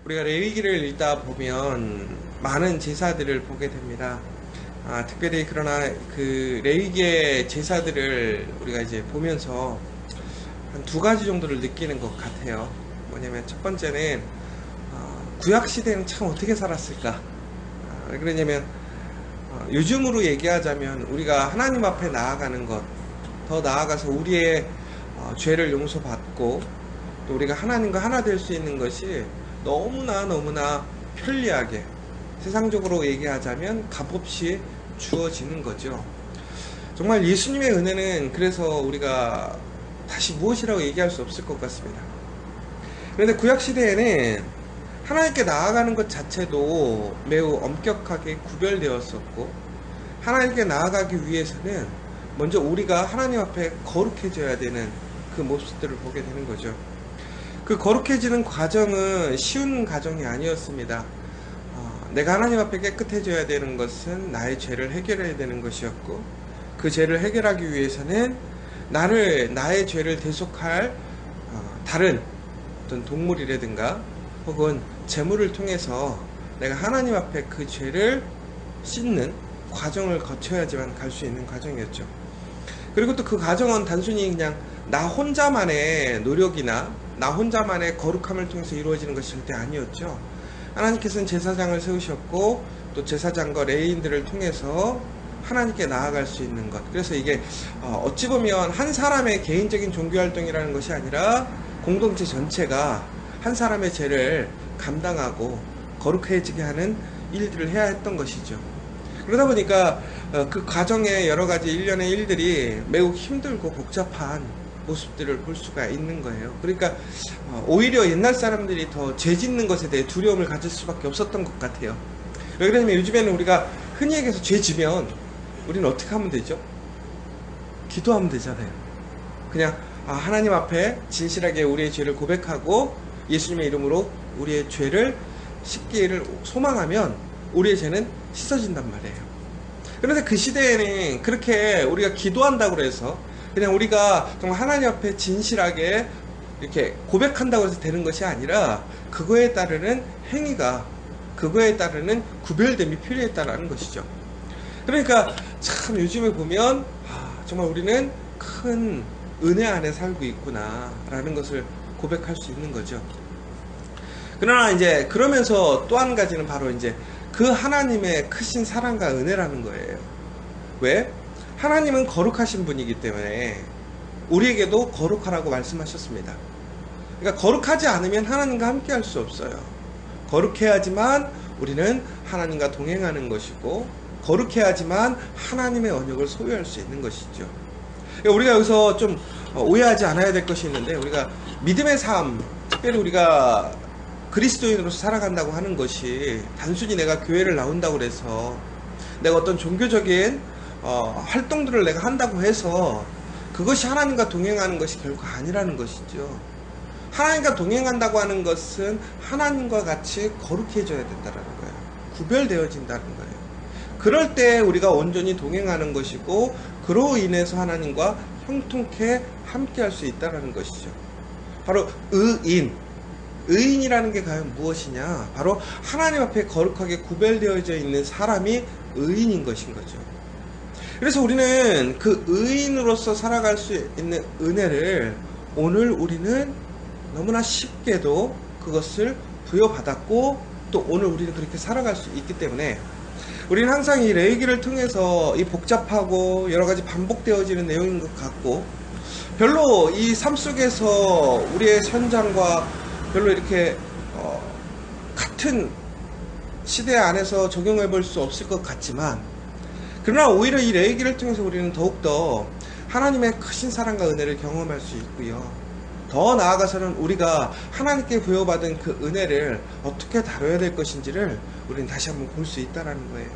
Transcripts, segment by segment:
우리가 레위기를 읽다 보면 많은 제사들을 보게 됩니다. 특별히 그러나 그 레위기의 제사들을 우리가 이제 보면서 한 두 가지 정도를 느끼는 것 같아요. 뭐냐면 첫 번째는 구약 시대는 참 어떻게 살았을까? 왜 그러냐면 요즘으로 얘기하자면 우리가 하나님 앞에 나아가는 것, 더 나아가서 우리의 죄를 용서받고 또 우리가 하나님과 하나 될 수 있는 것이 너무나 편리하게, 세상적으로 얘기하자면 값없이 주어지는 거죠. 정말 예수님의 은혜는 그래서 우리가 다시 무엇이라고 얘기할 수 없을 것 같습니다. 그런데 구약시대에는 하나님께 나아가는 것 자체도 매우 엄격하게 구별되었었고, 하나님께 나아가기 위해서는 먼저 우리가 하나님 앞에 거룩해져야 되는 그 모습들을 보게 되는 거죠. 그 거룩해지는 과정은 쉬운 과정이 아니었습니다. 내가 하나님 앞에 깨끗해져야 되는 것은 나의 죄를 해결해야 되는 것이었고, 그 죄를 해결하기 위해서는 나의 죄를 대속할 다른 어떤 동물이라든가 혹은 제물을 통해서 내가 하나님 앞에 그 죄를 씻는 과정을 거쳐야지만 갈 수 있는 과정이었죠. 그리고 또 그 과정은 단순히 그냥 나 혼자만의 노력이나 나 혼자만의 거룩함을 통해서 이루어지는 것이 절대 아니었죠. 하나님께서는 제사장을 세우셨고 또 제사장과 레위인들을 통해서 하나님께 나아갈 수 있는 것. 그래서 이게 어찌 보면 한 사람의 개인적인 종교활동이라는 것이 아니라 공동체 전체가 한 사람의 죄를 감당하고 거룩해지게 하는 일들을 해야 했던 것이죠. 그러다 보니까 그 과정의 여러 가지 일련의 일들이 매우 힘들고 복잡한 모습들을 볼 수가 있는 거예요. 그러니까 오히려 옛날 사람들이 더 죄 짓는 것에 대해 두려움을 가질 수밖에 없었던 것 같아요. 왜 그러냐면 요즘에는 우리가 흔히 얘기해서 죄 지면 우리는 어떻게 하면 되죠? 기도하면 되잖아요. 그냥 하나님 앞에 진실하게 우리의 죄를 고백하고 예수님의 이름으로 우리의 죄를 씻기를 소망하면 우리의 죄는 씻어진단 말이에요. 그런데 그 시대에는 그렇게 우리가 기도한다고 해서 그냥 우리가 정말 하나님 앞에 진실하게 이렇게 고백한다고 해서 되는 것이 아니라 그거에 따르는 행위가, 그거에 따르는 구별됨이 필요했다라는 것이죠. 그러니까 참 요즘에 보면 정말 우리는 큰 은혜 안에 살고 있구나 라는 것을 고백할 수 있는 거죠. 그러나 이제 그러면서 또 한 가지는 바로 이제 그 하나님의 크신 사랑과 은혜라는 거예요. 왜? 하나님은 거룩하신 분이기 때문에 우리에게도 거룩하라고 말씀하셨습니다. 그러니까 거룩하지 않으면 하나님과 함께 할 수 없어요. 거룩해야지만 우리는 하나님과 동행하는 것이고, 거룩해야지만 하나님의 언약을 소유할 수 있는 것이죠. 그러니까 우리가 여기서 좀 오해하지 않아야 될 것이 있는데, 우리가 믿음의 삶, 특별히 우리가 그리스도인으로서 살아간다고 하는 것이 단순히 내가 교회를 나온다고 해서 내가 어떤 종교적인 활동들을 내가 한다고 해서 그것이 하나님과 동행하는 것이 결코 아니라는 것이죠. 하나님과 동행한다고 하는 것은 하나님과 같이 거룩해져야 된다는 거예요. 구별되어진다는 거예요. 그럴 때 우리가 온전히 동행하는 것이고, 그로 인해서 하나님과 형통케 함께 할 수 있다는 것이죠. 바로 의인이라는 게 과연 무엇이냐? 바로 하나님 앞에 거룩하게 구별되어져 있는 사람이 의인인 것인 거죠. 그래서 우리는 그 의인으로서 살아갈 수 있는 은혜를 오늘 우리는 너무나 쉽게도 그것을 부여받았고, 또 오늘 우리는 그렇게 살아갈 수 있기 때문에 우리는 항상 이 레위기를 통해서 이 복잡하고 여러 가지 반복되어지는 내용인 것 같고, 별로 이 삶 속에서 우리의 현장과 별로 이렇게 같은 시대 안에서 적용해 볼 수 없을 것 같지만, 그러나 오히려 이 레위기를 통해서 우리는 더욱더 하나님의 크신 사랑과 은혜를 경험할 수 있고요. 더 나아가서는 우리가 하나님께 부여받은 그 은혜를 어떻게 다뤄야 될 것인지를 우리는 다시 한번 볼 수 있다는 거예요.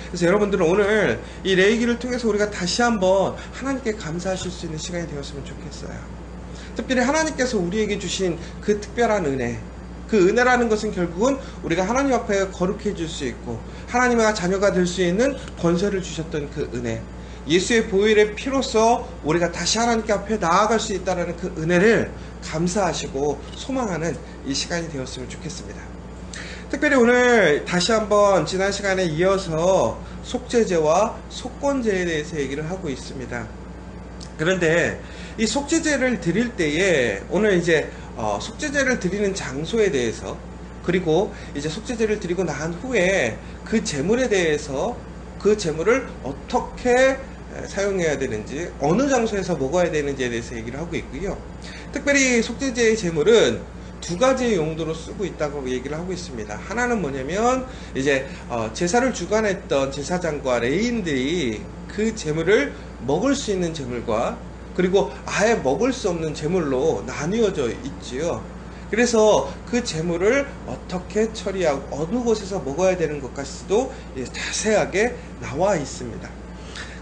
그래서 여러분들은 오늘 이 레위기를 통해서 우리가 다시 한번 하나님께 감사하실 수 있는 시간이 되었으면 좋겠어요. 특별히 하나님께서 우리에게 주신 그 특별한 은혜, 그 은혜라는 것은 결국은 우리가 하나님 앞에 거룩해질 수 있고 하나님의 자녀가 될 수 있는 권세를 주셨던 그 은혜, 예수의 보혈의 피로써 우리가 다시 하나님께 앞에 나아갈 수 있다는 그 은혜를 감사하시고 소망하는 이 시간이 되었으면 좋겠습니다. 특별히 오늘 다시 한번 지난 시간에 이어서 속죄제와 속건제에 대해서 얘기를 하고 있습니다. 그런데 이 속죄제를 드릴 때에 오늘 이제 속죄제를 드리는 장소에 대해서, 그리고 이제 속죄제를 드리고 난 후에 그 제물에 대해서, 그 제물을 어떻게 사용해야 되는지, 어느 장소에서 먹어야 되는지에 대해서 얘기를 하고 있고요. 특별히 속죄제의 제물은 두 가지의 용도로 쓰고 있다고 얘기를 하고 있습니다. 하나는 뭐냐면 이제 제사를 주관했던 제사장과 레위인들이 그 제물을 먹을 수 있는 제물과, 그리고 아예 먹을 수 없는 제물로 나뉘어져 있지요. 그래서 그 제물을 어떻게 처리하고 어느 곳에서 먹어야 되는 것까지도 자세하게 나와 있습니다.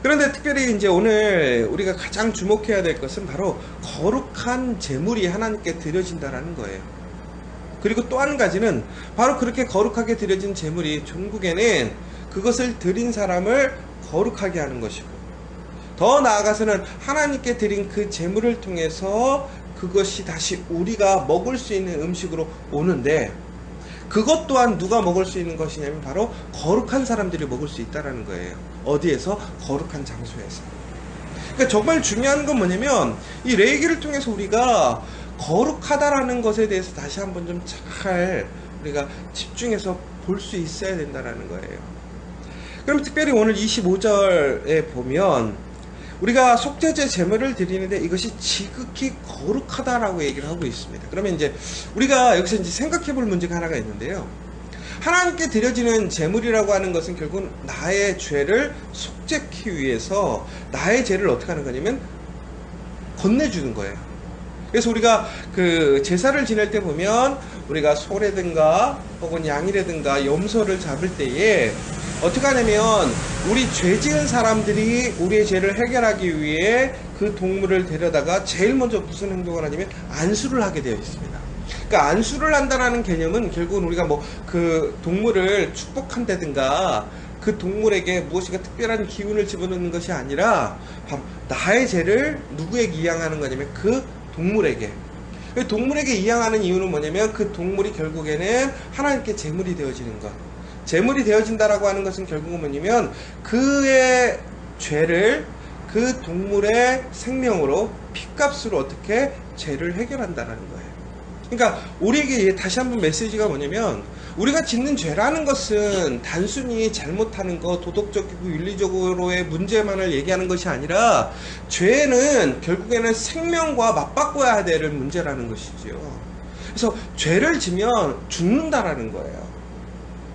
그런데 특별히 이제 오늘 우리가 가장 주목해야 될 것은 바로 거룩한 제물이 하나님께 드려진다라는 거예요. 그리고 또 한 가지는 바로 그렇게 거룩하게 드려진 제물이 종국에는 그것을 드린 사람을 거룩하게 하는 것이고, 더 나아가서는 하나님께 드린 그 제물을 통해서 그것이 다시 우리가 먹을 수 있는 음식으로 오는데, 그것 또한 누가 먹을 수 있는 것이냐면 바로 거룩한 사람들이 먹을 수 있다는 거예요. 어디에서? 거룩한 장소에서. 그러니까 정말 중요한 건 뭐냐면 이 레위기를 통해서 우리가 거룩하다라는 것에 대해서 다시 한번 좀 잘 우리가 집중해서 볼 수 있어야 된다는 거예요. 그럼 특별히 오늘 25절에 보면 우리가 속죄제 제물을 드리는데 이것이 지극히 거룩하다라고 얘기를 하고 있습니다. 그러면 이제 우리가 여기서 이제 생각해 볼 문제가 하나가 있는데요. 하나님께 드려지는 제물이라고 하는 것은 결국 나의 죄를 속죄하기 위해서 나의 죄를 어떻게 하는 거냐면 건네주는 거예요. 그래서 우리가 그 제사를 지낼 때 보면 우리가 소라든가 혹은 양이라든가 염소를 잡을 때에 어떻게 하냐면 우리 죄 지은 사람들이 우리의 죄를 해결하기 위해 그 동물을 데려다가 제일 먼저 무슨 행동을 하냐면 안수를 하게 되어 있습니다. 그러니까 안수를 한다는 개념은 결국은 우리가 뭐 그 동물을 축복한다든가 그 동물에게 무엇인가 특별한 기운을 집어넣는 것이 아니라 바로 나의 죄를 누구에게 이양하는 거냐면 그 동물에게. 동물에게 이양하는 이유는 뭐냐면 그 동물이 결국에는 하나님께 제물이 되어지는 것. 제물이 되어진다라고 하는 것은 결국은 뭐냐면 그의 죄를 그 동물의 생명으로 피값으로 어떻게 죄를 해결한다라는 거예요. 그러니까 우리에게 다시 한번 메시지가 뭐냐면 우리가 짓는 죄라는 것은 단순히 잘못하는 것, 도덕적이고 윤리적으로의 문제만을 얘기하는 것이 아니라 죄는 결국에는 생명과 맞바꿔야 될 문제라는 것이지요. 그래서 죄를 지면 죽는다라는 거예요.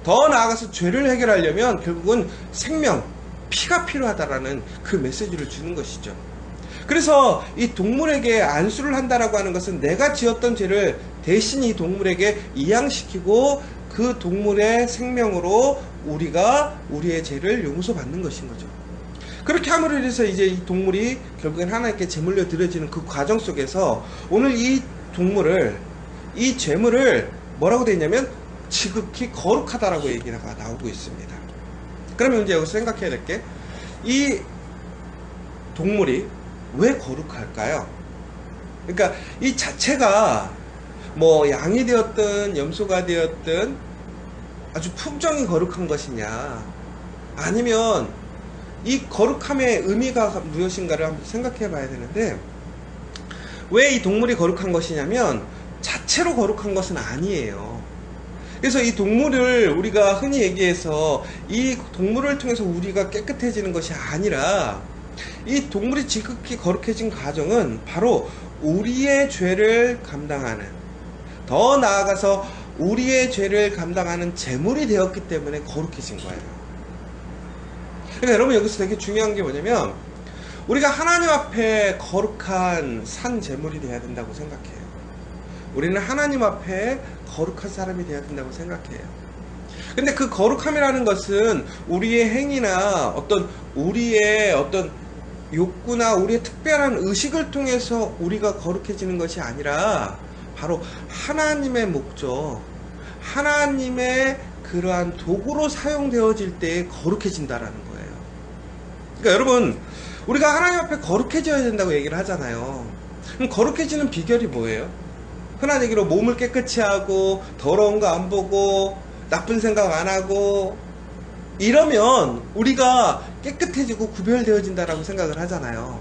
더 나아가서 죄를 해결하려면 결국은 생명, 피가 필요하다라는 그 메시지를 주는 것이죠. 그래서 이 동물에게 안수를 한다라고 하는 것은 내가 지었던 죄를 대신 이 동물에게 이양시키고 그 동물의 생명으로 우리가 우리의 죄를 용서받는 것인 거죠. 그렇게 함으로 해서 이제 이 동물이 결국엔 하나님께 제물로 드려지는 그 과정 속에서 오늘 이 동물을, 이 제물을 뭐라고 되어 있냐면 지극히 거룩하다라고 얘기가 나오고 있습니다. 그러면 이제 여기서 생각해야 될 게 이 동물이 왜 거룩할까요? 그러니까 이 자체가 뭐 양이 되었든 염소가 되었든 아주 품종이 거룩한 것이냐, 아니면 이 거룩함의 의미가 무엇인가를 한번 생각해 봐야 되는데, 왜 이 동물이 거룩한 것이냐면 자체로 거룩한 것은 아니에요. 그래서 이 동물을 우리가 흔히 얘기해서 이 동물을 통해서 우리가 깨끗해지는 것이 아니라 이 동물이 지극히 거룩해진 과정은 바로 우리의 죄를 감당하는, 더 나아가서 우리의 죄를 감당하는 제물이 되었기 때문에 거룩해진 거예요. 그러니까 여러분 여기서 되게 중요한 게 뭐냐면 우리가 하나님 앞에 거룩한 산 제물이 되어야 된다고 생각해요. 우리는 하나님 앞에 거룩한 사람이 되어야 된다고 생각해요. 근데 그 거룩함이라는 것은 우리의 행위나 우리의 어떤 욕구나 우리의 특별한 의식을 통해서 우리가 거룩해지는 것이 아니라 바로 하나님의 목적, 하나님의 그러한 도구로 사용되어질 때 거룩해진다라는 거예요. 그러니까 여러분, 우리가 하나님 앞에 거룩해져야 된다고 얘기를 하잖아요. 그럼 거룩해지는 비결이 뭐예요? 흔한 얘기로 몸을 깨끗이 하고 더러운 거 안 보고 나쁜 생각 안 하고 이러면 우리가 깨끗해지고 구별되어진다라고 생각을 하잖아요.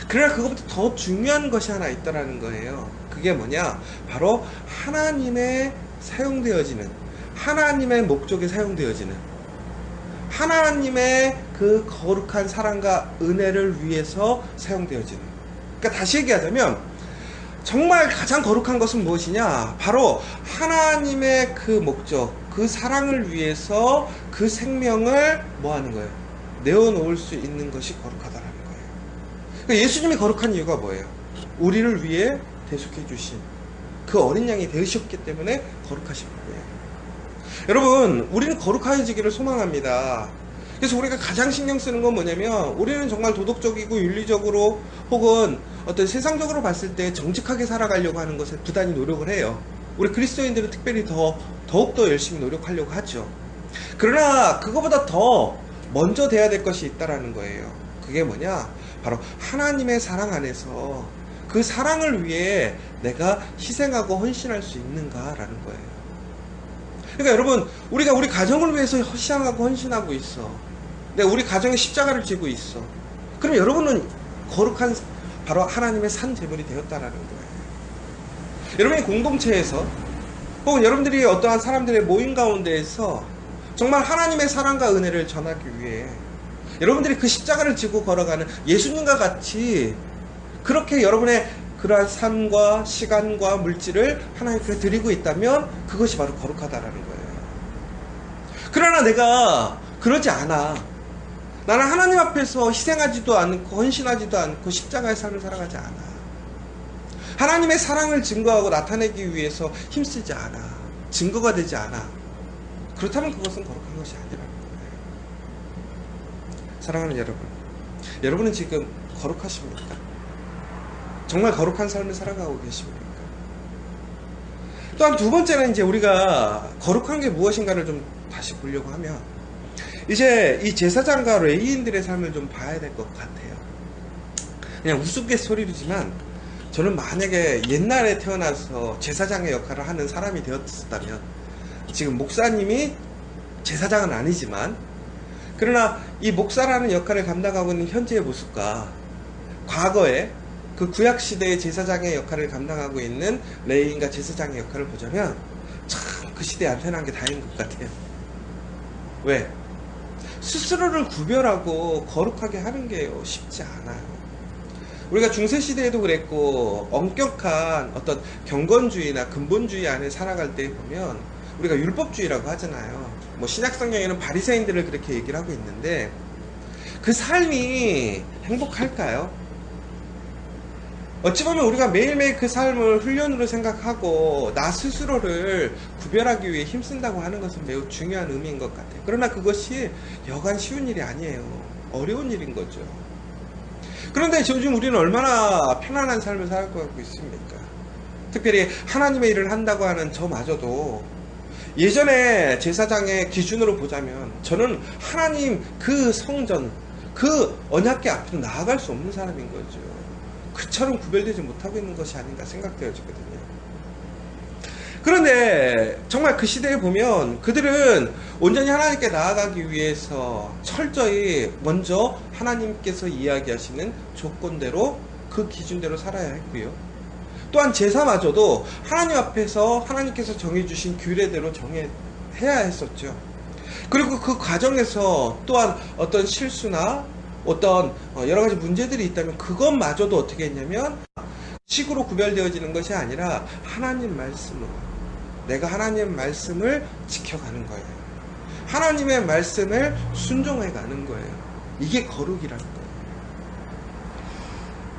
그러나 그것보다 더 중요한 것이 하나 있다라는 거예요. 그게 뭐냐? 바로 하나님의 사용되어지는, 하나님의 목적에 사용되어지는, 하나님의 그 거룩한 사랑과 은혜를 위해서 사용되어지는. 그러니까 다시 얘기하자면 정말 가장 거룩한 것은 무엇이냐? 바로 하나님의 그 목적, 그 사랑을 위해서 그 생명을 뭐 하는 거예요? 내어놓을 수 있는 것이 거룩하다라는 거예요. 그러니까 예수님이 거룩한 이유가 뭐예요? 우리를 위해 대속해 주신 그 어린 양이 되으셨기 때문에 거룩하신 거예요. 여러분, 우리는 거룩해지기를 소망합니다. 그래서 우리가 가장 신경 쓰는 건 뭐냐면, 우리는 정말 도덕적이고 윤리적으로 혹은 어떤 세상적으로 봤을 때 정직하게 살아가려고 하는 것에 부단히 노력을 해요. 우리 그리스도인들은 특별히 더욱더 열심히 노력하려고 하죠. 그러나 그거보다 더 먼저 돼야 될 것이 있다라는 거예요. 그게 뭐냐? 바로 하나님의 사랑 안에서 그 사랑을 위해 내가 희생하고 헌신할 수 있는가라는 거예요. 그러니까 여러분, 우리가 우리 가정을 위해서 희생하고 헌신하고 있어. 내가 우리 가정에 십자가를 지고 있어. 그럼 여러분은 거룩한 바로 하나님의 산 제물이 되었다라는 거예요. 여러분이 공동체에서 혹은 여러분들이 어떠한 사람들의 모임 가운데에서 정말 하나님의 사랑과 은혜를 전하기 위해 여러분들이 그 십자가를 지고 걸어가는 예수님과 같이 그렇게 여러분의 그러한 삶과 시간과 물질을 하나님께 드리고 있다면 그것이 바로 거룩하다라는 거예요. 그러나 내가 그러지 않아. 나는 하나님 앞에서 희생하지도 않고 헌신하지도 않고 십자가의 삶을 살아가지 않아. 하나님의 사랑을 증거하고 나타내기 위해서 힘쓰지 않아. 증거가 되지 않아. 그렇다면 그것은 거룩한 것이 아니라는 거예요. 사랑하는 여러분, 여러분은 지금 거룩하십니까? 정말 거룩한 삶을 살아가고 계십니까? 또한 두 번째는 이제 우리가 거룩한 게 무엇인가를 좀 다시 보려고 하면, 이제 이 제사장과 레위인들의 삶을 좀 봐야 될 것 같아요. 그냥 우스갯소리지만 저는 만약에 옛날에 태어나서 제사장의 역할을 하는 사람이 되었다면, 지금 목사님이 제사장은 아니지만 그러나 이 목사라는 역할을 감당하고 있는 현재의 모습과 과거에 그 구약시대의 제사장의 역할을 감당하고 있는 레위인과 제사장의 역할을 보자면 참 그 시대에 안 태어난 게 다행인 것 같아요. 왜? 스스로를 구별하고 거룩하게 하는 게 쉽지 않아요. 우리가 중세시대에도 그랬고 엄격한 어떤 경건주의나 근본주의 안에 살아갈 때 보면 우리가 율법주의라고 하잖아요. 뭐 신약성경에는 바리새인들을 그렇게 얘기를 하고 있는데 그 삶이 행복할까요? 어찌 보면 우리가 매일매일 그 삶을 훈련으로 생각하고 나 스스로를 구별하기 위해 힘쓴다고 하는 것은 매우 중요한 의미인 것 같아요. 그러나 그것이 여간 쉬운 일이 아니에요. 어려운 일인 거죠. 그런데 요즘 우리는 얼마나 편안한 삶을 살아가고 있습니까? 특별히 하나님의 일을 한다고 하는 저마저도 예전에 제사장의 기준으로 보자면 저는 하나님 그 성전, 그 언약궤 앞으로 나아갈 수 없는 사람인 거죠. 그처럼 구별되지 못하고 있는 것이 아닌가 생각되어지거든요. 그런데 정말 그 시대에 보면 그들은 온전히 하나님께 나아가기 위해서 철저히 먼저 하나님께서 이야기하시는 조건대로 그 기준대로 살아야 했고요. 또한 제사마저도 하나님 앞에서 하나님께서 정해주신 규례대로 해야 했었죠. 그리고 그 과정에서 또한 어떤 실수나 어떤 여러 가지 문제들이 있다면 그것마저도 어떻게 했냐면 식으로 구별되어지는 것이 아니라 하나님 말씀으로 내가 하나님 말씀을 지켜가는 거예요. 하나님의 말씀을 순종해 가는 거예요. 이게 거룩이라는 거예요.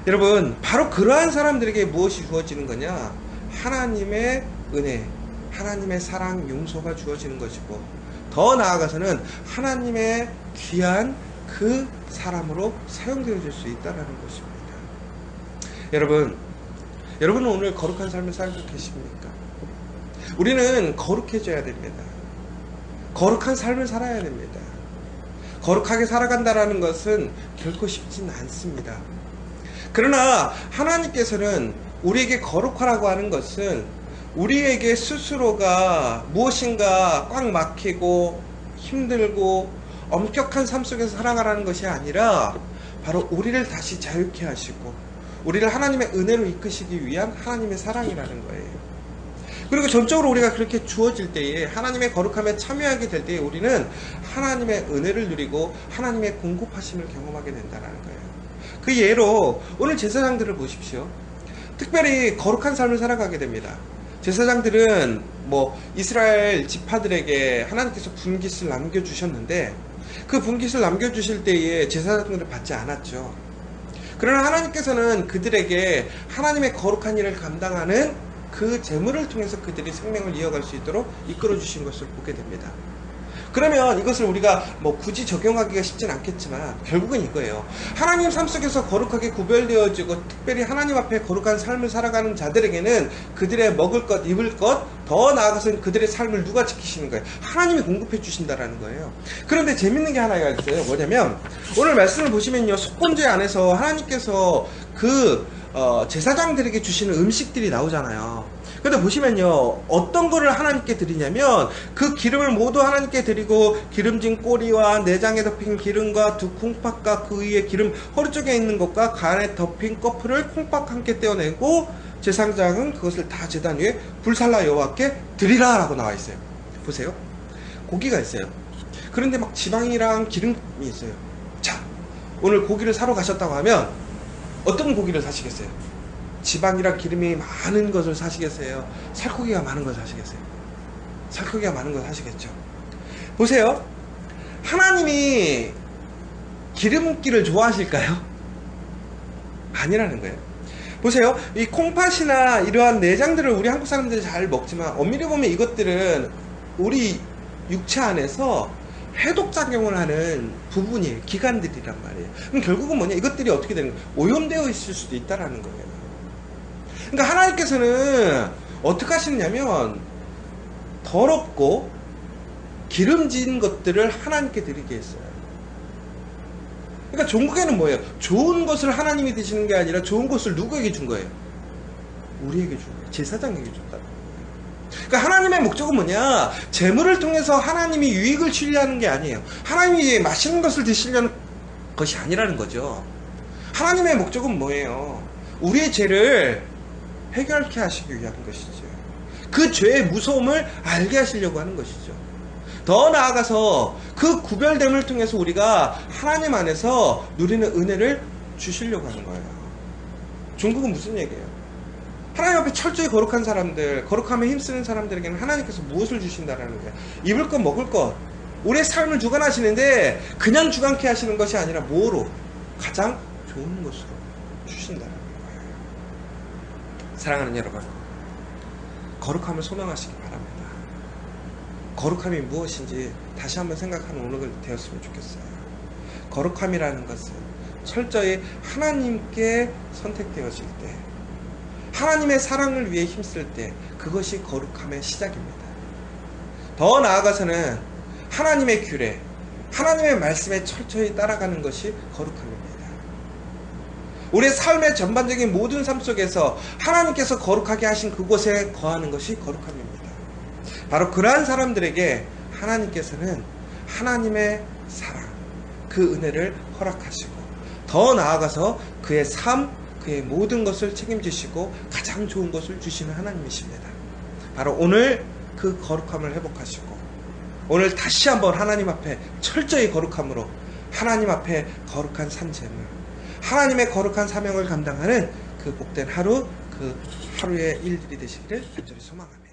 여러분, 바로 그러한 사람들에게 무엇이 주어지는 거냐? 하나님의 은혜, 하나님의 사랑, 용서가 주어지는 것이고 더 나아가서는 하나님의 귀한 그 사람으로 사용되어질 수 있다는 것입니다. 여러분은 오늘 거룩한 삶을 살고 계십니까? 우리는 거룩해져야 됩니다. 거룩한 삶을 살아야 됩니다. 거룩하게 살아간다는 것은 결코 쉽지는 않습니다. 그러나 하나님께서는 우리에게 거룩하라고 하는 것은 우리에게 스스로가 무엇인가 꽉 막히고 힘들고 엄격한 삶 속에서 살아가라는 것이 아니라 바로 우리를 다시 자유케 하시고 우리를 하나님의 은혜로 이끄시기 위한 하나님의 사랑이라는 거예요. 그리고 전적으로 우리가 그렇게 주어질 때에 하나님의 거룩함에 참여하게 될 때에 우리는 하나님의 은혜를 누리고 하나님의 공급하심을 경험하게 된다는 거예요. 그 예로 오늘 제사장들을 보십시오. 특별히 거룩한 삶을 살아가게 됩니다. 제사장들은 이스라엘 지파들에게 하나님께서 분깃을 남겨주셨는데 그 분깃을 남겨주실 때에 제사장들을 받지 않았죠. 그러나 하나님께서는 그들에게 하나님의 거룩한 일을 감당하는 그 제물을 통해서 그들이 생명을 이어갈 수 있도록 이끌어 주신 것을 보게 됩니다. 그러면 이것을 우리가 굳이 적용하기가 쉽진 않겠지만 결국은 이거예요. 하나님 삶 속에서 거룩하게 구별되어지고 특별히 하나님 앞에 거룩한 삶을 살아가는 자들에게는 그들의 먹을 것, 입을 것, 더 나아가서는 그들의 삶을 누가 지키시는 거예요? 하나님이 공급해 주신다라는 거예요. 그런데 재밌는 게 하나가 있어요. 뭐냐면 오늘 말씀을 보시면요, 속건제 안에서 하나님께서 제사장들에게 주시는 음식들이 나오잖아요. 근데 보시면요, 어떤 거를 하나님께 드리냐면 그 기름을 모두 하나님께 드리고 기름진 꼬리와 내장에 덮인 기름과 두 콩팥과 그 위에 기름 허리 쪽에 있는 것과 간에 덮인 꺼풀을 콩팥과 함께 떼어내고 제사장은 그것을 다 제단 위에 불살라 여호와께 드리라 라고 나와 있어요. 보세요, 고기가 있어요. 그런데 막 지방이랑 기름이 있어요. 자, 오늘 고기를 사러 가셨다고 하면 어떤 고기를 사시겠어요? 지방이랑 기름이 많은 것을 사시겠어요? 살코기가 많은 걸 사시겠어요? 살코기가 많은 걸 사시겠죠. 보세요, 하나님이 기름기를 좋아하실까요? 아니라는 거예요. 보세요, 이 콩팥이나 이러한 내장들을 우리 한국 사람들이 잘 먹지만 엄밀히 보면 이것들은 우리 육체 안에서 해독작용을 하는 부분이에요. 기관들이란 말이에요. 그럼 결국은 뭐냐, 이것들이 어떻게 되는 거예요? 오염되어 있을 수도 있다라는 거예요. 그러니까 하나님께서는 어떻게 하시느냐면 더럽고 기름진 것들을 하나님께 드리게 했어요. 그러니까 종국에는 뭐예요? 좋은 것을 하나님이 드시는 게 아니라 좋은 것을 누구에게 준 거예요? 우리에게 준 거예요. 제사장에게 줬다. 그러니까 하나님의 목적은 뭐냐? 제물을 통해서 하나님이 유익을 취하는 게 아니에요. 하나님이 맛있는 것을 드시려는 것이 아니라는 거죠. 하나님의 목적은 뭐예요? 우리의 죄를 해결케 하시기 위한 것이죠. 그 죄의 무서움을 알게 하시려고 하는 것이죠. 더 나아가서 그 구별됨을 통해서 우리가 하나님 안에서 누리는 은혜를 주시려고 하는 거예요. 종국은 무슨 얘기예요? 하나님 앞에 철저히 거룩한 사람들, 거룩함에 힘쓰는 사람들에게는 하나님께서 무엇을 주신다라는 거예요? 입을 것, 먹을 것, 우리의 삶을 주관하시는데 그냥 주관케 하시는 것이 아니라 뭐로? 가장 좋은 것으로 주신다는 거예요. 사랑하는 여러분, 거룩함을 소망하시기 바랍니다. 거룩함이 무엇인지 다시 한번 생각하는 오늘이 되었으면 좋겠어요. 거룩함이라는 것은 철저히 하나님께 선택되어질 때, 하나님의 사랑을 위해 힘쓸 때, 그것이 거룩함의 시작입니다. 더 나아가서는 하나님의 규례, 하나님의 말씀에 철저히 따라가는 것이 거룩함입니다. 우리의 삶의 전반적인 모든 삶 속에서 하나님께서 거룩하게 하신 그곳에 거하는 것이 거룩함입니다. 바로 그러한 사람들에게 하나님께서는 하나님의 사랑, 그 은혜를 허락하시고 더 나아가서 그의 삶, 그의 모든 것을 책임지시고 가장 좋은 것을 주시는 하나님이십니다. 바로 오늘 그 거룩함을 회복하시고 오늘 다시 한번 하나님 앞에 철저히 거룩함으로 하나님 앞에 거룩한 산재물, 하나님의 거룩한 사명을 감당하는 그 복된 하루, 그 하루의 일들이 되시기를 간절히 소망합니다.